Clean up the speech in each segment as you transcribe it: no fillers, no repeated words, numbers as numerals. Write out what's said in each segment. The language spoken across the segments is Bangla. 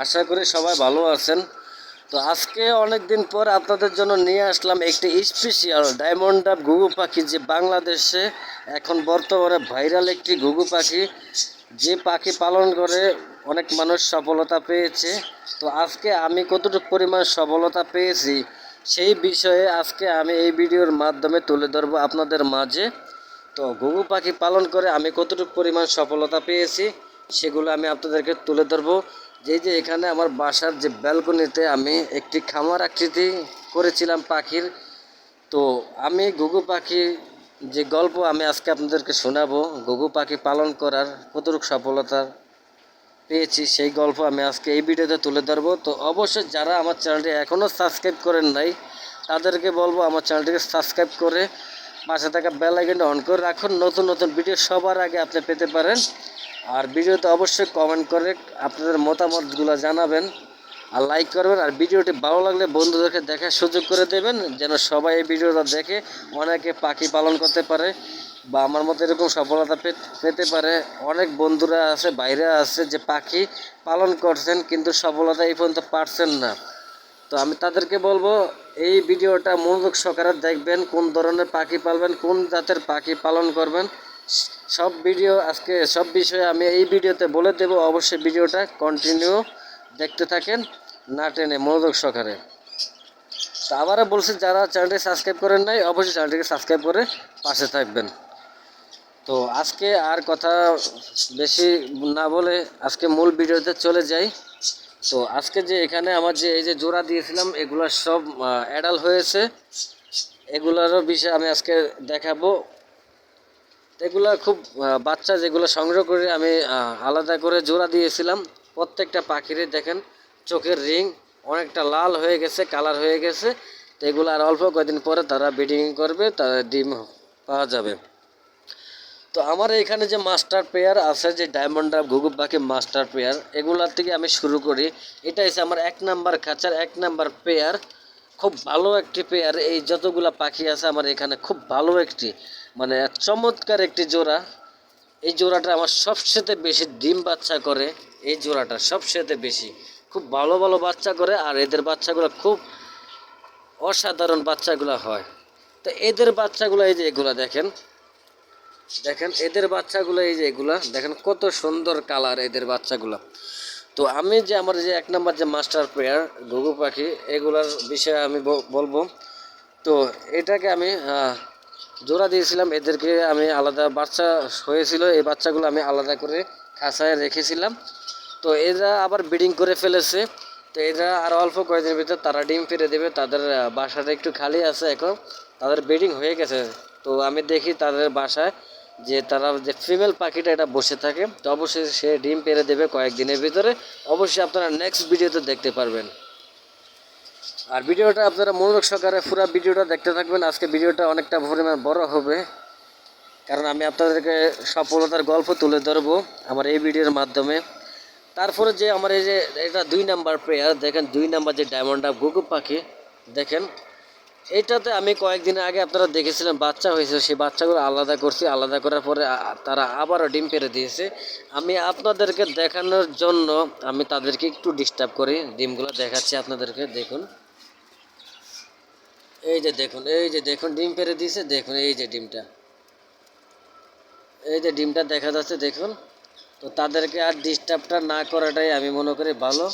আশা করি সবাই ভালো আছেন। তো আজকে অনেক দিন পর আপনাদের জন্য নিয়ে আসলাম একটি স্পেশাল ডায়মন্ড ডাব ঘুঘু পাখি, যে বাংলাদেশে এখন বর্তমানে ভাইরাল একটি ঘুঘু পাখি, যে পাখি পালন করে অনেক মানুষ সফলতা পেয়েছে। তো আজকে আমি কতটুকু পরিমাণ সফলতা পেয়েছি সেই বিষয়ে আজকে আমি এই ভিডিওর মাধ্যমে তুলে ধরবো আপনাদের মাঝে। তো ঘুঘু পাখি পালন করে আমি কতটুকু পরিমাণ সফলতা পেয়েছি সেগুলো আমি আপনাদেরকে তুলে ধরবো। যে এখানে আমার বাসার যে ব্যালকনিতে আমি একটি খামার আকৃতি করেছিলাম পাখির। তো আমি ঘুঘু পাখি যে গল্প আমি আজকে আপনাদেরকে শোনাবো, ঘুঘু পাখি পালন করার কতটুকু সফলতা পেয়েছি সেই গল্প আমি আজকে এই ভিডিওতে তুলে ধরবো। তো অবশ্যই যারা আমার চ্যানেলটি এখনও সাবস্ক্রাইব করেন নাই তাদেরকে বলবো আমার চ্যানেলটিকে সাবস্ক্রাইব করে পাশে থাকা বেল আইকনটা অন করে রাখুন, নতুন নতুন ভিডিও সবার আগে আপনি পেতে পারেন। আর ভিডিওতে অবশ্যই কমেন্ট করে আপনাদের মতামতগুলো জানাবেন আর লাইক করবেন। আর ভিডিওটি ভালো লাগলে বন্ধুদেরকে দেখার সুযোগ করে দেবেন, যেন সবাই এই ভিডিওটা দেখে অনেকে পাখি পালন করতে পারে বা আমার মতো এরকম সফলতা পেতে পারে। অনেক বন্ধুরা আছে, বাইরে আছে যে পাখি পালন করছেন কিন্তু সফলতা এই পর্যন্ত পারছেন না। তো আমি তাদেরকে বলবো এই ভিডিওটা মনোযোগ সহকারে দেখবেন, কোন ধরনের পাখি পালবেন, কোন জাতের পাখি পালন করবেন, সব ভিডিও আজকে সব বিষয়ে আমি এই ভিডিওতে বলে দেব। অবশ্যই ভিডিওটা কন্টিনিউ দেখতে থাকেন, না টেনে মনোযোগ সহকারে। তো আবারও বলছি, যারা চ্যানেলটি সাবস্ক্রাইব করেন নাই অবশ্যই চ্যানেলটিকে সাবস্ক্রাইব করে পাশে থাকবেন। তো আজকে আর কথা বেশি না বলে আজকে মূল ভিডিওতে চলে যাই। তো আজকে যে এখানে আমার যে এই যে জোড়া দিয়েছিলাম এগুলো সব অ্যাডাল্ট হয়েছে, এগুলোরও বিষয়ে আমি আজকে দেখাবো। এগুলো খুব বাচ্চা যেগুলো সংগ্রহ করে আমি আলাদা করে জোড়া দিয়েছিলাম। প্রত্যেকটা পাখিরই দেখেন চোখের রিং অনেকটা লাল হয়ে গেছে, কালার হয়ে গেছে। তো এগুলো আর অল্প কয়েকদিন পরে তারা ব্রিডিং করবে, তারা ডিম পাওয়া যাবে। তো আমার এখানে যে মাস্টার পেয়ার আছে, যে ডায়মন্ড ডাব ঘুঘু পাখি মাস্টার পেয়ার, এগুলার থেকে আমি শুরু করি। এটা হচ্ছে আমার 1 নাম্বার খাঁচার 1 নাম্বার পেয়ার, খুব ভালো একটি পেয়ার। এই যতগুলা পাখি আছে আমার এখানে খুব ভালো একটি মানে চমৎকার একটি জোড়া। এই জোড়াটা আমার সবচেয়ে বেশি ডিম বাচ্চা করে, এই জোড়াটা সবচেয়ে বেশি খুব ভালো ভালো বাচ্চা করে। আর এদের বাচ্চাগুলো খুব অসাধারণ বাচ্চাগুলো হয়। তো এদের বাচ্চাগুলো এই যে এগুলা দেখেন, দেখেন এদের বাচ্চাগুলো এই যে এগুলা দেখেন কত সুন্দর কালার এদের বাচ্চাগুলো। তো আমি যে আমার যে 1 নাম্বার যে মাস্টার পেয়ার ঘুঘু পাখি, এগুলার বিষয়ে আমি বলবো। তো এটাকে আমি জোড়া দিয়েছিলাম, এদেরকে আমি আলাদা বাচ্চা হয়েছিল, এই বাচ্চাগুলো আমি আলাদা করে খাঁচায় রেখেছিলাম। তো এরা আবার ব্রিডিং করে ফেলেছে। তো এরা আর অল্প কয়েকদিনের ভিতর তারা ডিম পেড়ে দেবে। তাদের বাসাটা একটু খালি আছে এখন, তাদের ব্রিডিং হয়ে গেছে। তো আমি দেখি তাদের বাসায় যে তারা যে ফিমেল পাখিটা এটা বসে থাকে। তো অবশ্যই সে ডিম পেড়ে দেবে কয়েকদিনের ভিতরে, অবশ্যই আপনারা নেক্সট ভিডিওতে দেখতে পারবেন। আর ভিডিওটা আপনারা মনোযোগ সহকারে পুরো ভিডিওটা দেখতে থাকবেন। আজকে ভিডিওটা অনেকটা পরিমাণ বড় হবে, কারণ আমি আপনাদেরকে সফলতার গল্প তুলে ধরবো আমার এই ভিডিওর মাধ্যমে। তারপরে যে আমার এই যে এটা 2 নাম্বার পেয়ার, দেখেন 2 নাম্বার যে ডায়মন্ড ডাব ঘুঘু পাখি, দেখেন এইটাতে আমি কয়েকদিন আগে আপনারা দেখেছিলেন বাচ্চা হয়েছে, সেই বাচ্চাগুলো আলাদা করছি। আলাদা করার পরে তারা আবারও ডিম পেড়ে দিয়েছে। আমি আপনাদেরকে দেখানোর জন্য আমি তাদেরকে একটু ডিস্টার্ব করি, ডিমগুলো দেখাচ্ছি আপনাদেরকে। দেখুন এই যে দেখুন, এই যে দেখুন ডিম পেড়ে দিয়েছে, দেখুন এই যে ডিমটা, এই যে ডিমটা দেখা যাচ্ছে দেখুন। তো তাদেরকে আর ডিস্টার্বটা না করাটাই আমি মনে করি ভালো,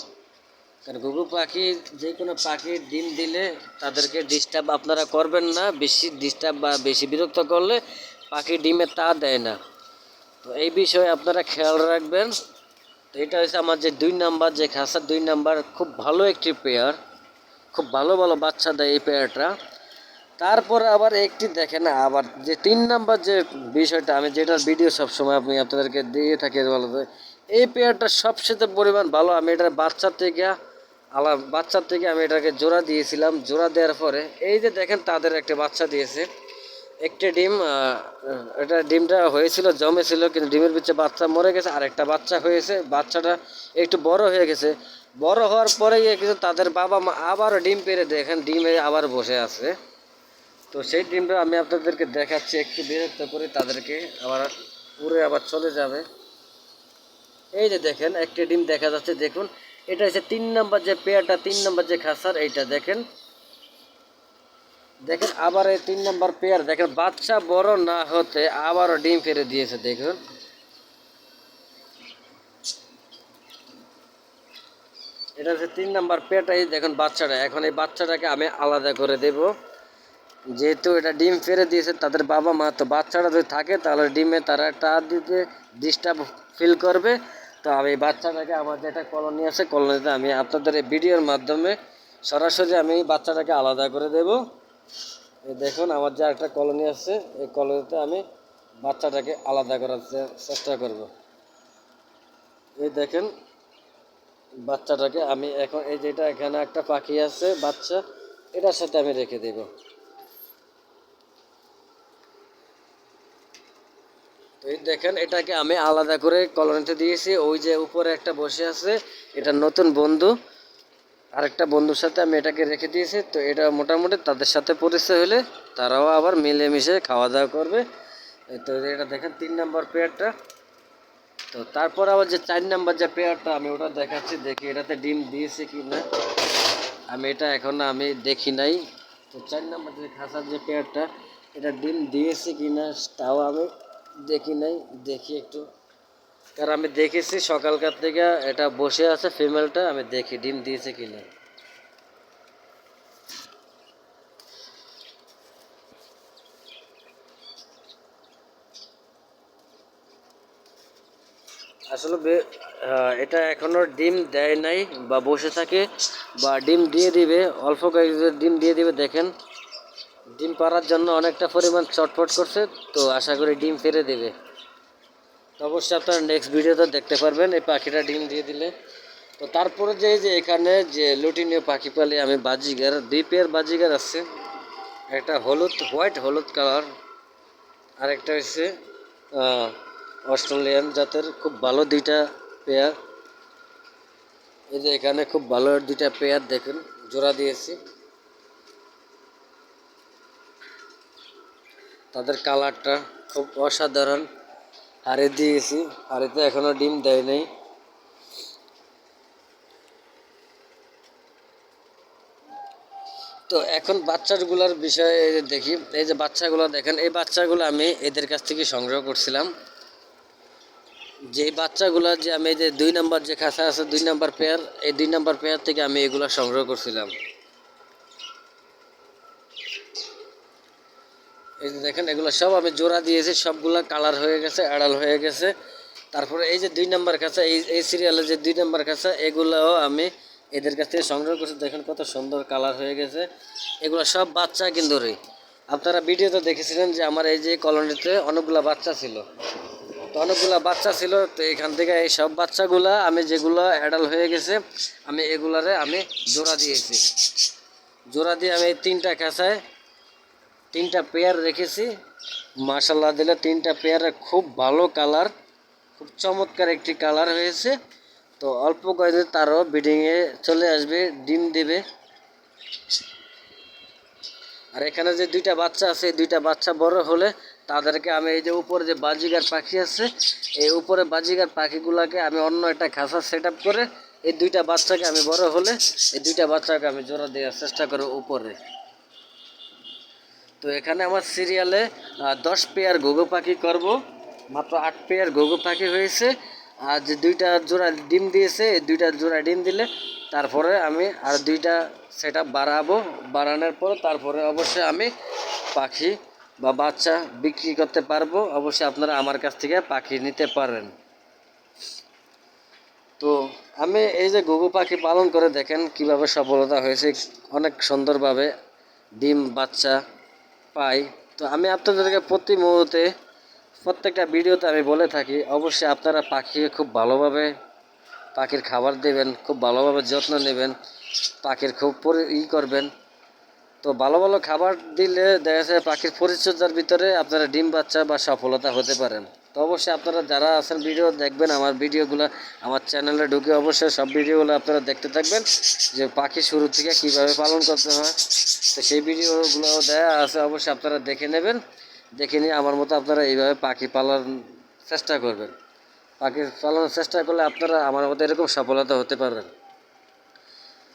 কারণ ঘুঘু পাখি যে কোনো পাখি ডিম দিলে তাদেরকে ডিস্টার্ব আপনারা করবেন না। বেশি ডিস্টার্ব বা বেশি বিরক্ত করলে পাখি ডিমে তা দেয় না। তো এই বিষয়ে আপনারা খেয়াল রাখবেন। তো এটা হচ্ছে আমার যে 2 নাম্বার যে খাঁচার 2 নাম্বার, খুব ভালো একটি পেয়ার, খুব ভালো ভালো বাচ্চা দেয় এই পেয়ারটা। তারপরে আবার একটি দেখেন আবার যে 3 নাম্বার যে বিষয়টা, আমি যেটার ভিডিও সবসময় আমি আপনাদেরকে দিয়ে থাকি বলতে, এই পেয়ারটা সবচেয়ে পরিমাণ ভালো। আমি এটার বাচ্চার থেকে আমি এটাকে জোড়া দিয়েছিলাম। জোড়া দেওয়ার পরে এই যে দেখেন তাদের একটা বাচ্চা দিয়েছে, একটি ডিম। এটা ডিমটা হয়েছিল, জমেছিল, কিন্তু ডিমের পিছিয়ে বাচ্চা মরে গেছে। আর একটা বাচ্চা হয়েছে, বাচ্চাটা একটু বড় হয়ে গেছে। বড় হওয়ার পরে কিন্তু তাদের বাবা মা আবার ডিম পেড়ে দেখেন ডিমে আবার বসে আছে। তো সেই ডিমটা আমি আপনাদেরকে দেখাচ্ছি, একটু বিরক্ত করে তাদেরকে আবার উড়ে আবার চলে যাবে। এই যে দেখেন একটি ডিম দেখা যাচ্ছে, দেখুন এটা হচ্ছে 3 নাম্বার যে পেয়ারটা, 3 নাম্বার যে খাসার, এইটা দেখেন। দেখেন আবার এই 3 নাম্বার পেয়ার দেখেন, বাচ্চা বড় না হতে আবারও ডিম ফেলে দিয়েছে। দেখুন এটা হচ্ছে 3 নাম্বার পেয়ারটা। এই দেখুন বাচ্চাটা, এখন এই বাচ্চাটাকে আমি আলাদা করে দেব। যেহেতু এটা ডিম ফেলে দিয়েছে তাদের বাবা মা, তো বাচ্চাটা যদি থাকে তাহলে ডিমে তারা টা দিতে ডিস্টার্ব ফিল করবে। তো আমি এই বাচ্চাটাকে, আমার যেটা কলোনি আছে, কলোনিতে আমি আপনাদের এই ভিডিওর মাধ্যমে সরাসরি আমি বাচ্চাটাকে আলাদা করে দেব। এই দেখুন আমার যে একটা কলোনি আছে, এই কলোনিতে আমি বাচ্চাটাকে আলাদা করার চেষ্টা করব। এই দেখেন বাচ্চাটাকে আমি এখন, এই যেটা এখানে একটা পাখি আছে বাচ্চা, এটার সাথে আমি রেখে দেব। তো এই দেখেন এটাকে আমি আলাদা করে কলোনিতে দিয়েছি। ওই যে উপরে একটা বসে আছে, এটা নতুন বন্ধু, আরেকটা বন্ধুর সাথে আমি এটাকে রেখে দিয়েছি। তো এটা মোটামুটি তাদের সাথে পরিচয় হলে তারাও আবার মিলেমিশে খাওয়া দাওয়া করবে। তো এটা দেখেন 3 নাম্বার পেয়ারটা। তো তারপর আবার যে 4 নাম্বার যে পেয়ারটা, আমি ওটা দেখাচ্ছি, দেখি এটাতে ডিম দিয়েছে কি না। আমি এটা এখন আমি দেখি নাই। তো 4 নাম্বার যে খাসার যে পেয়ারটা, এটা ডিম দিয়েছে কি না তাও আমি দেখি নাই। দেখি একটু, কারণ আমি দেখেছি সকালকার থেকে এটা বসে আছে ফিমেলটা, আমি দেখি ডিম দিয়েছে কি না। আসলে এটা এখনো ডিম দেয় নাই, বা বসে থাকে, বা ডিম দিয়ে দিবে, অল্প কয়েকদিন ডিম দিয়ে দিবে। দেখেন ডিম পাড়ার জন্য অনেকটা পরিমাণ চটপট করছে, তো আশা করি ডিম পেড়ে দেবে। তো অবশ্যই আপনারা নেক্সট ভিডিওতে দেখতে পারবেন এই পাখিটা ডিম দিয়ে দিলে। তো তারপরে যে এখানে যে লুটিনীয় পাখি পালে আমি, বাজিগার 2 পেয়ার বাজিগার আছে, একটা হলুদ, হোয়াইট হলুদ কালার, আর একটা হচ্ছে অস্ট্রেলিয়ান জাতের, খুব ভালো 2টা পেয়ার। এই যে এখানে খুব ভালো 2টা পেয়ার দেখুন জোড়া দিয়েছি। তাদের কালারটা খুব অসাধারণ। হাড়ে দিয়েছি, হাড়িতে এখনো ডিম দেয় নাই। তো এখন বাচ্চাগুলোর বিষয়ে দেখি। এই যে বাচ্চাগুলো দেখেন, এই বাচ্চাগুলো আমি এদের কাছ থেকে সংগ্রহ করছিলাম। যে বাচ্চাগুলো যে আমি, এই যে 2 নাম্বার যে খাঁচা আছে, 2 নাম্বার পেয়ার, এই 2 নাম্বার পেয়ার থেকে আমি এগুলো সংগ্রহ করছিলাম। এই যে দেখেন এগুলো সব আমি জোড়া দিয়েছি, সবগুলা কালার হয়ে গেছে, আড়াল হয়ে গেছে। তারপরে এই যে 2 নাম্বার খাঁচা, এই সিরিয়ালের যে 2 নাম্বার খাঁচা, এগুলোও আমি এদের কাছ থেকে সংগ্রহ করছি। দেখেন কত সুন্দর কালার হয়ে গেছে। এগুলো সব বাচ্চা কিন্তু রে, আপনারা ভিডিওতে দেখেছিলেন যে আমার এই যে কলোনিতে অনেকগুলো বাচ্চা ছিল। তো অনেকগুলো বাচ্চা ছিল, তো এখান থেকে এই সব বাচ্চাগুলা আমি, যেগুলো অ্যাডাল্ট হয়ে গেছে, আমি এগুলারে আমি জোড়া দিয়েছি। জোড়া দিয়ে আমি এই 3টা খাঁচায় 3টা পেয়ার রেখেছি। মাশাল্লাহ দিলে 3টা পেয়ারে খুব ভালো কালার, খুব চমৎকার একটি কালার হয়েছে। তো অল্প কয়েকদিন তারও ব্রিডিংয়ে চলে আসবে, ডিম দেবে। আর এখানে যে 2টা বাচ্চা আছে, এই 2টা বাচ্চা বড় হলে তাদেরকে আমি, এই যে উপরে যে বাজিগার পাখি আছে, এই উপরে বাজিগার পাখিগুলোকে আমি অন্য একটা খাঁচা সেট আপ করে, এই 2টা বাচ্চাকে আমি বড় হলে এই 2টা বাচ্চাকে আমি জোড়া দেওয়ার চেষ্টা করব উপরে। তো এখানে আমার সিরিয়ালে 10 পেয়ার ঘুঘু পাখি করব, মাত্র 8 পেয়ার ঘুঘু পাখি হয়েছে। আর যে 2টা জোড়া ডিম দিয়েছে, এই 2টা জোড়া ডিম দিলে তারপরে আমি আর 2টা সেট আপ বাড়াবো। বাড়ানোর পর তারপরে অবশ্যই আমি পাখি বা বাচ্চা বিক্রি করতে পারবো। অবশ্যই আপনারা আমার কাছ থেকে পাখি নিতে পারেন। তো আমি এই যে ঘুঘু পাখি পালন করে দেখেন কিভাবে সফলতা হয়েছে, অনেক সুন্দরভাবে ডিম বাচ্চা পাই। তো আমি আপনাদেরকে প্রতি মুহূর্তে প্রত্যেকটা ভিডিওতে আমি বলে থাকি, অবশ্যই আপনারা পাখিকে খুব ভালোভাবে পাখির খাবার দেবেন, খুব ভালোভাবে যত্ন নেবেন, পাখির খুব করবেন। তো ভালো ভালো খাবার দিলে দেখা যায় পাখির পরিচর্যার ভিতরে আপনারা ডিম বাচ্চা বা সফলতা হতে পারেন। তো অবশ্যই আপনারা যারা আছেন ভিডিও দেখবেন, আমার ভিডিওগুলো আমার চ্যানেলে ঢুকে অবশ্যই সব ভিডিওগুলো আপনারা দেখতে থাকবেন, যে পাখি শুরু থেকে কীভাবে পালন করতে হয়। তো সেই ভিডিওগুলো দেওয়া আছে, অবশ্যই আপনারা দেখে নেবেন। দেখে নিয়ে আমার মতো আপনারা এইভাবে পাখি পালন চেষ্টা করবেন। পাখি পালনের চেষ্টা করলে আপনারা আমার মতো এরকম সফলতা হতে পারবেন।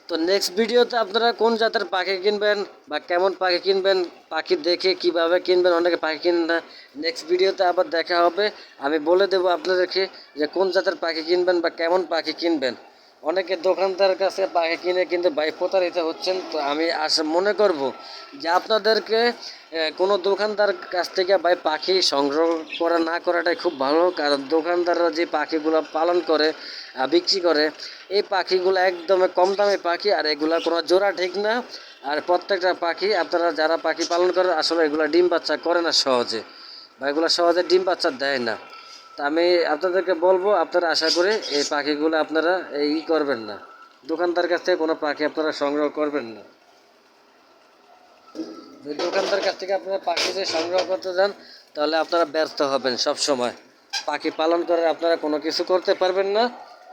তো নেক্সট ভিডিওতে আপনারা কোন জাতের পাখি কিনবেন বা কেমন পাখি কিনবেন, পাখি দেখে কিভাবে কিনবেন, অনেকে পাখি কিনেন না। নেক্সট ভিডিওতে আবার দেখা হবে, আমি বলে দেবো আপনাদেরকে যে কোন জাতের পাখি কিনবেন বা কেমন পাখি কিনবেন। অনেকে দোকানদার কাছে পাখি কিনে কিন্তু ভাই প্রতারিত হচ্ছেন। তো আমি মনে করব যে আপনাদেরকে কোনো দোকানদার কাছ থেকে ভাই পাখি সংগ্রহ করা না করাটাই খুব ভালো, কারণ দোকানদাররা যে পাখিগুলো পালন করে বিক্রি করে এই পাখিগুলো একদমই কম দামি পাখি, আর এগুলা কোনো জোড়া ঠিক না। আর প্রত্যেকটা পাখি আপনারা যারা পাখি পালন করে আসলে এগুলো ডিম বাচ্চা করে না সহজে, বা এগুলো সহজে ডিম বাচ্চা দেয় না। তা আমি আপনাদেরকে বলবো আপনারা আশা করে এই পাখিগুলো আপনারা এই করবেন না, দোকানদার কাছ থেকে কোনো পাখি আপনারা সংগ্রহ করবেন না। যদি দোকানদার কাছ থেকে আপনারা পাখি যে সংগ্রহ করতে যান তাহলে আপনারা ব্যর্থ হবেন সব সময়। পাখি পালন করে আপনারা কোনো কিছু করতে পারবেন না।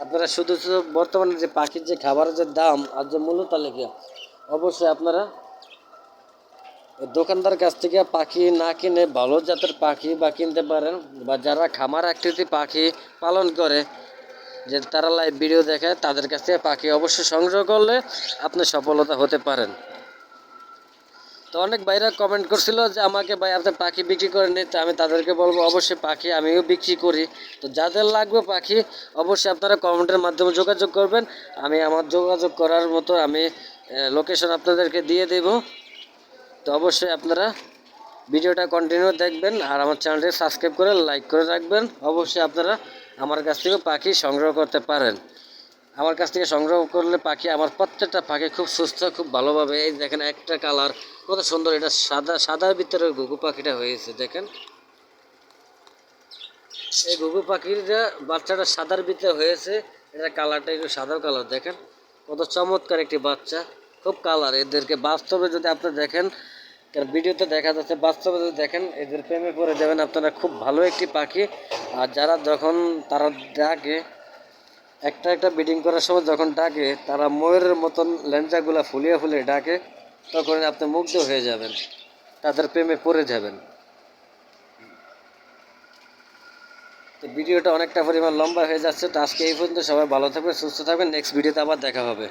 আপনারা শুধু শুধু বর্তমানে যে পাখির যে খাবারের যে দাম আর যে মূল্য তালিকা, অবশ্যই আপনারা দোকানদার কাছ থেকে পাখি না কিনে ভালো জাতের পাখি বা কিনতে পারেন, বা যারা খামার আকৃতি পাখি পালন করে যে তারা লাইভ ভিডিও দেখায় তাদের কাছ থেকে পাখি অবশ্যই সংগ্রহ করলে আপনি সফলতা হতে পারেন। তো অনেক ভাইরা কমেন্ট করছিল যে আমাকে ভাই আপনি পাখি বিক্রি করে নিন, তো আমি তাদেরকে বলবো অবশ্যই পাখি আমিও বিক্রি করি। তো যাদের লাগবে পাখি অবশ্যই আপনারা কমেন্টের মাধ্যমে যোগাযোগ করবেন, আমি আমার যোগাযোগ করার মতো আমি লোকেশন আপনাদেরকে দিয়ে দেব। তো অবশ্যই আপনারা ভিডিওটা কন্টিনিউ দেখবেন আর আমার চ্যানেলটি সাবস্ক্রাইব করে লাইক করে রাখবেন। অবশ্যই আপনারা আমার কাছ থেকে পাখি সংগ্রহ করতে পারেন। আমার কাছ থেকে সংগ্রহ করলে পাখি, আমার প্রত্যেকটা পাখি খুব সুস্থ, খুব ভালোভাবে। এই দেখেন একটা কালার কত সুন্দর, এটা সাদা, সাদার ভিতরে ঘুঘু পাখিটা হয়েছে দেখেন। এই ঘুঘু পাখিটা বাচ্চাটা সাদার ভিতরে হয়েছে, এটা কালারটা একটু সাদা কালার দেখেন, কত চমৎকার একটি বাচ্চা, খুব কালার। এদেরকে বাস্তবে যদি আপনি দেখেন, কারণ ভিডিওতে দেখা যাচ্ছে, বাস্তবে যদি দেখেন এদের প্রেমে পড়ে যাবেন আপনারা। খুব ভালো একটি পাখি। আর যারা যখন তারা ডাকে, একটা একটা ব্রিডিং করার সময় যখন ডাকে, তারা ময়ূরের মতন লেঞ্জাগুলা ফুলিয়ে ফুলিয়ে ডাকে, তখন আপনি মুগ্ধ হয়ে যাবেন, তাদের প্রেমে পড়ে যাবেন। তো ভিডিওটা অনেকটা পরিমাণ লম্বা হয়ে যাচ্ছে। তো আজকে এই পর্যন্ত, সবাই ভালো থাকবেন, সুস্থ থাকবেন, নেক্সট ভিডিওতে আবার দেখা হবে।